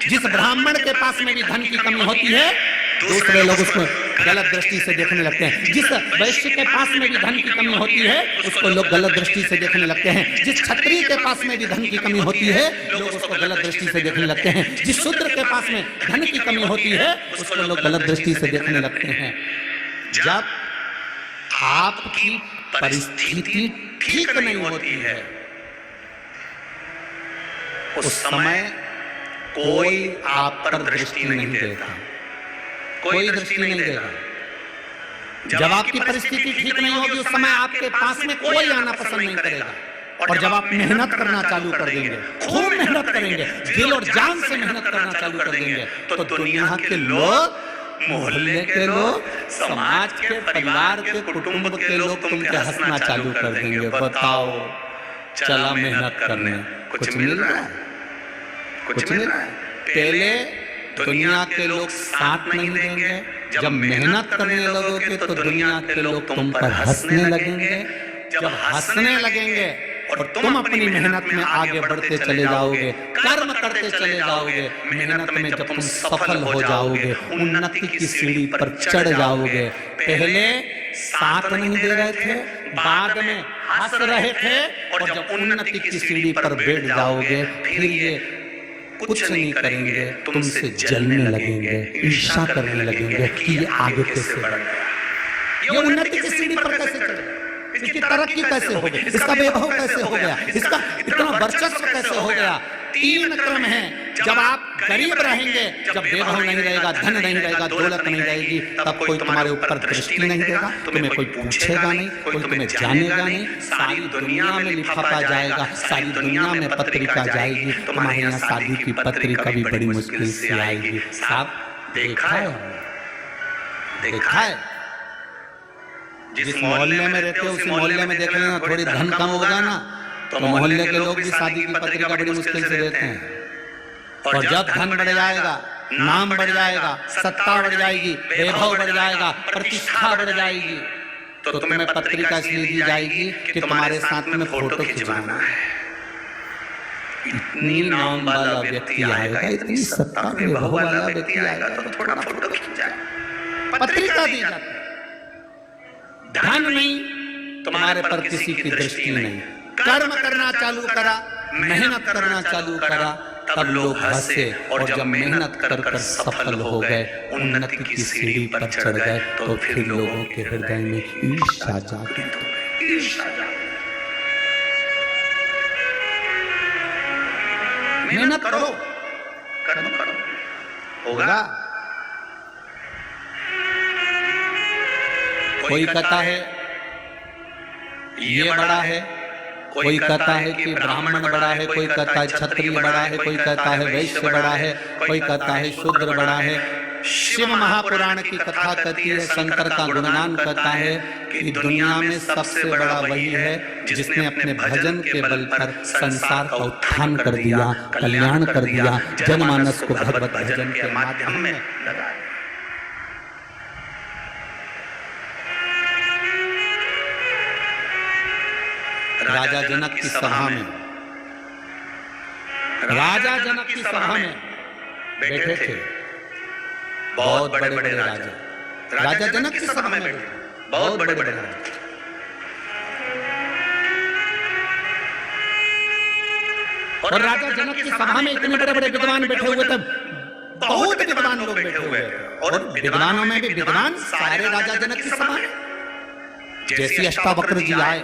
जिस ब्राह्मण के पास में भी धन की कमी होती है दूसरे लोग उसको गलत दृष्टि से देखने लगते हैं। जिस वैश्य के पास में भी धन की कमी होती है उसको लोग गलत दृष्टि से देखने लगते हैं। जिस क्षत्रिय के पास में भी धन की कमी होती है लोग उसको गलत दृष्टि से देखने लगते हैं। जिस शूद्र के पास में धन की कमी होती है उसको लोग गलत दृष्टि से देखने लगते हैं। जब आपकी परिस्थिति ठीक नहीं होती है उस समय कोई आप पर दृष्टि नहीं देता, कोई दृष्टि नहीं देगा। जब आपकी परिस्थिति ठीक नहीं होगी उस समय आपके पास में कोई आना पसंद नहीं करेगा। और जब आप मेहनत करना चालू कर देंगे, खूब मेहनत करेंगे, दिल और जान से मेहनत करना चालू कर देंगे तो दुनिया के लोग, मोहल्ले के लोग, समाज के, परिवार के, कुटुंब के लोग तुम पे हंसना चालू कर देंगे। बताओ, चला मेहनत करने, कुछ मिल रहा है? कुछ मिल रहा है? पहले दुनिया के लोग साथ नहीं देंगे, जब मेहनत करने लगोगे तो दुनिया के लोग तुम पर हंसने लगेंगे। जब हंसने लगेंगे और तुम अपनी मेहनत में आगे बढ़ते चले जाओगे, कर्म करते चले जाओगे, मेहनत में जब तुम सफल हो जाओगे, उन्नति की सीढ़ी पर चढ़ जाओगे, पहले साथ नहीं दे रहे थे, बाद में हंस रहे थे, और जब उन्नति की सीढ़ी पर बैठ जाओगे फिर ये कुछ नहीं करेंगे, तुमसे जलने लगेंगे, ईर्ष्या करने लगेंगे कि ये आगे कैसे बढ़ गया, ये उन्नति की सीढ़ी पर कैसे चढ़ गया, इसकी तरक्की कैसे हो गई, इसका वैभव कैसे हो गया, इसका इतना वर्चस्व कैसे हो गया। तीन क्रम है। जब आप गरीब रहेंगे, जब वैभव नहीं रहेगा, धन नहीं रहेगा, दौलत नहीं रहेगी, तब कोई तुम्हारे ऊपर दृष्टि नहीं देगा, तुम्हें कोई पूछेगा नहीं, कोई तुम्हें जानेगा नहीं, सारी दुनिया में लिफाफा जाएगा, सारी दुनिया में पत्रिका जाएगी, तुम्हारे यहाँ शादी की पत्रिका भी बड़ी मुश्किल से आएगी। साहब देखा है, देखा है। जिस मोहल्ले में रहते हो उसी मोहल्ले में देख लेना, थोड़ी धन कम होगा ना तो मोहल्ले के लोग भी शादी की पत्रिका बड़ी मुश्किल से देते हैं। और जब धन बढ़ जाएगा, नाम बढ़ जाएगा, सत्ता बढ़ जाएगी, वैभव बढ़ जाएगा, प्रतिष्ठा बढ़ जाएगी, तो तुम्हें पत्रिका इसलिए दी जाएगी कि तुम्हारे साथ में फोटो खिंचवाना है। इतनी नाम वाला व्यक्ति आएगा, इतनी सत्ता वैभव वाला व्यक्ति आएगा तो थोड़ा फोटो खिंचाए, पत्रिका दी जाती है। धन नहीं, तुम्हारे पर किसी की दृष्टि नहीं। कर्म करना चालू करा, मेहनत करना चालू करा, तब लोग हंसे, और जब मेहनत कर कर सफल हो गए, उन्नति की सीढ़ी पर चढ़ गए, तो फिर लोगों के हृदय में ईर्ष्या जागृत हो गई, ईर्ष्या जागृत। मेहनत करो, कर्म करो, होगा। कोई कहता है ये बड़ा है, कोई कहता है कि ब्राह्मण बड़ा है, कोई कहता है क्षत्रिय बड़ा है, कोई कहता है वैश्य बड़ा है, कोई कहता है शूद्र बड़ा है। शिव महापुराण की कथा कहती है, शंकर का गुणगान कहता है कि दुनिया में सबसे बड़ा वही है जिसने अपने भजन के बल पर संसार का उत्थान कर दिया, कल्याण कर दिया, जनमानस को भगवत भजन के माध्यम में लगाया। राजा जनक की सभा में, राजा जनक की सभा में बैठे थे बहुत बड़े बड़े राजा। राजा जनक की सभा में बैठे बहुत बड़े बड़े राजा। और राजा जनक की सभा में इतने बड़े बड़े विद्वान बैठे हुए थे, बहुत विद्वान लोग बैठे हुए थे, और विद्वानों में भी विद्वान सारे राजा जनक की सभा में। जैसे अष्टावक्र जी आए,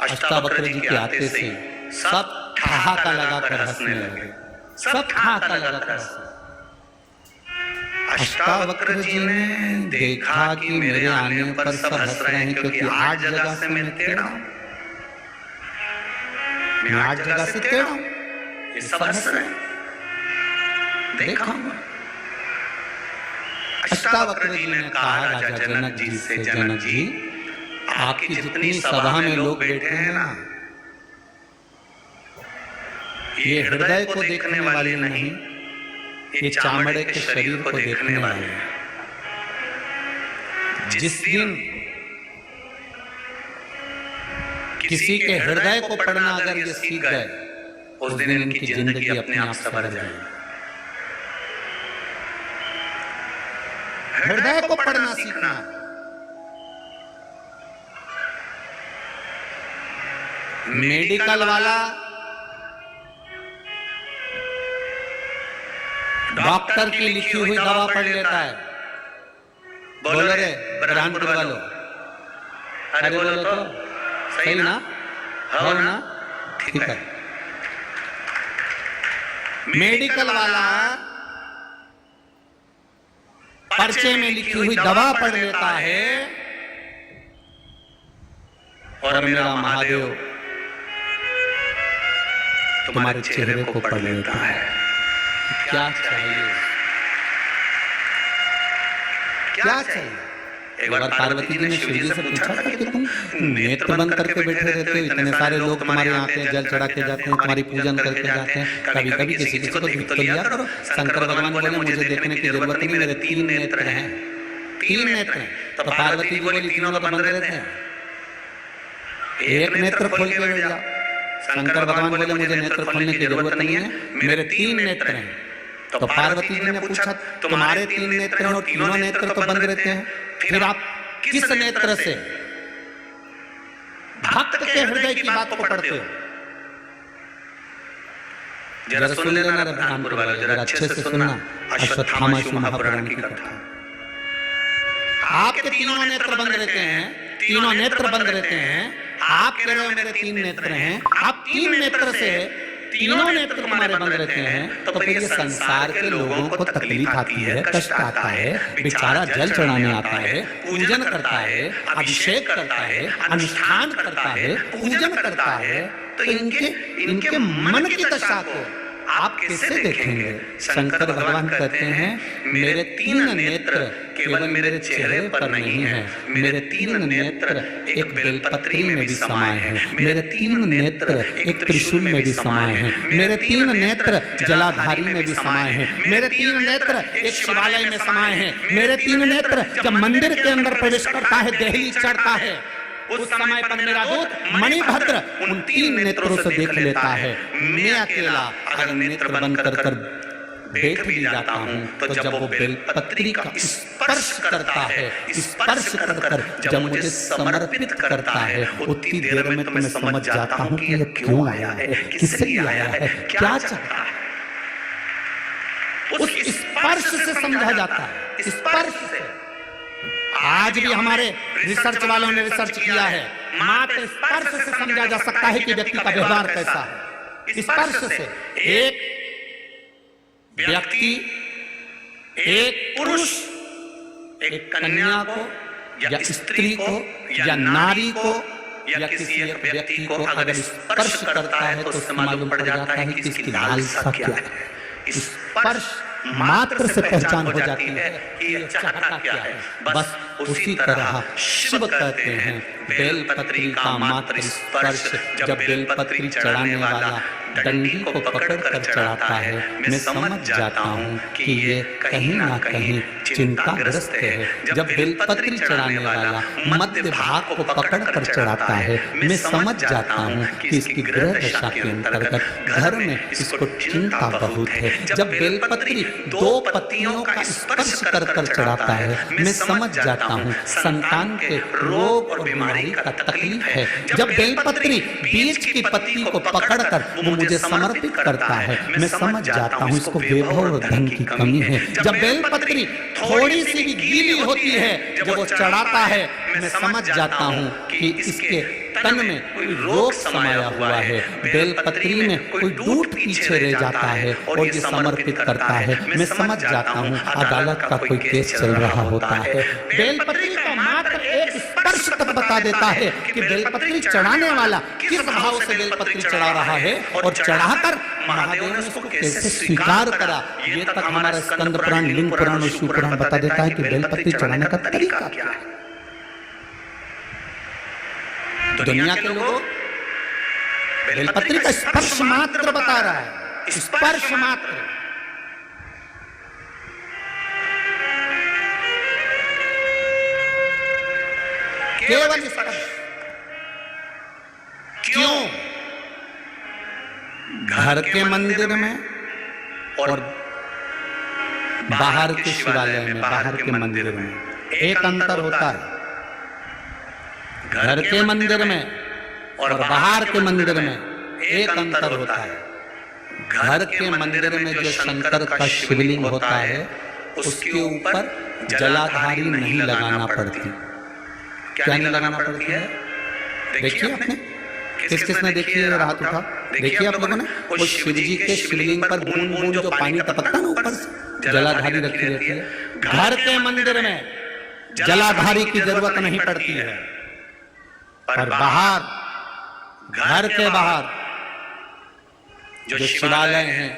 अष्टावक्र जी के आते से सब ठहाका लगाकर हंसने लगे, सब ठहाका लगाकर हंसने। अष्टावक्र जी ने देखा कि मेरे आने पर सब हंस रहे हैं, क्योंकि 8 जगह से मैं टेढ़ा हूं, मैं 8 जगह से टेढ़ा हूं, ये सब हंस रहे हैं, देखा। अष्टावक्र जी ने कहा राजा जनक जी से, जनक जी आपकी जितनी सभा में लोग बैठे हैं ना, ये हृदय को देखने वाले नहीं, ये चामड़े के शरीर को देखने वाले हैं। जिस दिन किसी के हृदय को पढ़ना अगर ये सीख गए, उस दिन इनकी जिंदगी अपने आप सवर जाएगी। हृदय को पढ़ना सीखना। मेडिकल वाला डॉक्टर की लिखी हुई दवा पढ़ लेता है। बोलो रे बुरहानपुर वालों, अरे बोलो तो सही ना, हो ना, ठीक है। मेडिकल वाला पर्चे में लिखी हुई दवा पढ़ लेता है और मेरा महादेव तुम्हारे चेहरे को पढ़ लेता है। क्या चाहिए, क्या चाहिए? एक बार पार्वती जी ने शिव जी से पूछा था कि तुम नेत्र बंद करके बैठे रहते हो, इतने सारे लोग तुम्हारे यहाँ आते हैं, जल चढ़ा के जाते हैं, तुम्हारी पूजन करके जाते हैं, कभी कभी किसी किसी को दिख तो लिया करो। शंकर भगवान बोले मुझे देखने की जरूरत नहीं, मेरे 3 नेत्र हैं, 3 नेत्र हैं। तो पार्वती जी बोली तीनों तो बंद रहते हैं, एक नेत्र खोल के बैठ जाओ। शंकर भगवान बोले मुझे नेत्र खोलने की जरूरत नहीं है, मेरे 3 नेत्र हैं। तो पार्वती जी ने पूछा तुम्हारे 3 नेत्र हैं और तीनों नेत्र तो बंद रहते हैं, फिर आप किस नेत्र से भक्त के हृदय की बात को पढ़ते हो? जरा सुन लेना रे बुरहानपुर वालों, जरा अच्छे से सुनना अश्वत्थामा शिव महापुराण की कथा। आपके तीनों नेत्र बंद रहते हैं, तीनों नेत्र बंद रहते हैं। आप कह रहे हो मेरे 3 नेत्र हैं, आप 3 नेत्र से तीनों नेत्र तुम्हारे बंद रहते हैं, तो फिर ये संसार के लोगों को तकलीफ आती है, कष्ट आता है, बेचारा जल चढ़ाने आता है, पूजन करता है, अभिषेक करता है, अनुष्ठान करता है, पूजन करता है, तो इनके मन की दशा को आप कैसे देखेंगे? शंकर भगवान कहते हैं मेरे 3 नेत्र केवल मेरे चेहरे पर नहीं है, मेरे 3 नेत्र एक बेलपत्री में भी समाये हैं, मेरे 3 नेत्र एक त्रिशूल में भी समाये हैं, मेरे 3 नेत्र जलाधारी में भी समाये हैं, मेरे 3 नेत्र एक शिवालय में समाये हैं, मेरे 3 नेत्र जब मंदिर के अंदर प्रवेश करता है, देहली चढ़ता है, उस समय पर मेरा दूत मणिभद्र उन 3 नेत्रों से देख लेता है। मैं अकेला अगर नेत्र बंद कर बैठ भी जाता हूँ, तो जब वो बेलपत्री का स्पर्श करता है, स्पर्श कर जब मुझे समर्पित करता है, उतनी देर में तो मैं समझ जाता हूँ कि ये क्यों आया है, किस लिए आया है, क्या चाहता है। उस स्पर्श से समझा जाता है, स्पर्श से। आज भी हमारे रिसर्च वालों ने रिसर्च किया है, मात्र स्पर्श से समझा जा सकता है कि व्यक्ति का व्यवहार कैसा है। स्पर्श से एक व्यक्ति, एक पुरुष एक कन्या को या स्त्री को या नारी को या किसी एक व्यक्ति को अगर स्पर्श करता है तो उससे मालूम पड़ जाता है कि इसकी लालसा क्या है। स्पर्श मात्र से पहचान हो जाती है कि ये चाहता क्या है। बस उसी तरह शिव कहते हैं बेलपत्री का मात्र स्पर्श, जब बेलपत्री चढ़ाने वाला डंडी को पकड़ कर चढ़ाता है, मैं समझ जाता हूँ कि ये कहीं ना कहीं चिंताग्रस्त है। जब बेलपत्री चढ़ाने वाला मध्य भाग को पकड़ कर चढ़ाता है, मैं समझ जाता हूँ कि इसकी ग्रह दशा के अंतर्गत घर में इसको चिंता बहुत है। जब बेलपत्री 2 पत्तियों का स्पर्श कर कर चढ़ाता है, मैं समझ जाता हूँ संतान के रोग और बीमारी का तकलीफ है। जब बेलपत्री बीच की पत्ती को पकड़कर वो मुझे समर्पित करता है, मैं समझ जाता हूँ इसको वैभव और धन की कमी है। जब बेलपत्री थोड़ी सी भी गीली होती है, जब वो चढ़ाता है, मैं समझ जाता हूँ कि इसके तन में कोई रोग समाया हुआ है। बेलपत्री में कोई दूध पीछे रह जाता है और ये समर्पित करता है, मैं समझ जाता हूँ अदालत का कोई केस चल रहा होता है। बेलपत्री का मात्र एक स्पर्श तक बता देता है कि बेलपत्री चढ़ाने वाला किस भाव से बेलपत्री चढ़ा रहा है और चढ़ाकर महादेव ने उसको कैसे स्वीकार करा। ये तक हमारा स्कंद पुराण, लिंग पुराण और शिव पुराण बता देता है कि बेलपत्री चढ़ाने का तरीका क्या है। दुनिया के लोगों बेलपत्री का स्पर्श मात्र बता रहा है, स्पर्श मात्र। केवल स्पर्श। क्यों? घर के मंदिर में और बाहर के शिवालय में, बाहर के मंदिर में एक अंतर होता है। घर के मंदिर में और बाहर के मंदिर में एक अंतर होता है। घर के मंदिर में जो शंकर का शिवलिंग होता है उसके ऊपर जलाधारी नहीं लगाना पड़ती। क्या नहीं लगाना पड़ती है? देखिए आपने, किस किसने देखी है? हाथ उठा, देखिए आप लोगों ने। वो शिव जी के शिवलिंग पर बूंद बूंद जो पानी टपकता है ना ऊपर से, जलाधारी रखी रहती है। घर के मंदिर में जलाधारी की जरूरत नहीं पड़ती है, पर बाहर, घर के बाहर जो शिवालय हैं,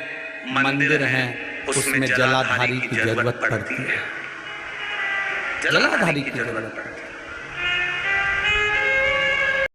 मंदिर हैं, उसमें जलाधारी की जरूरत पड़ती है। जलाधारी की जरूरत पड़ती है।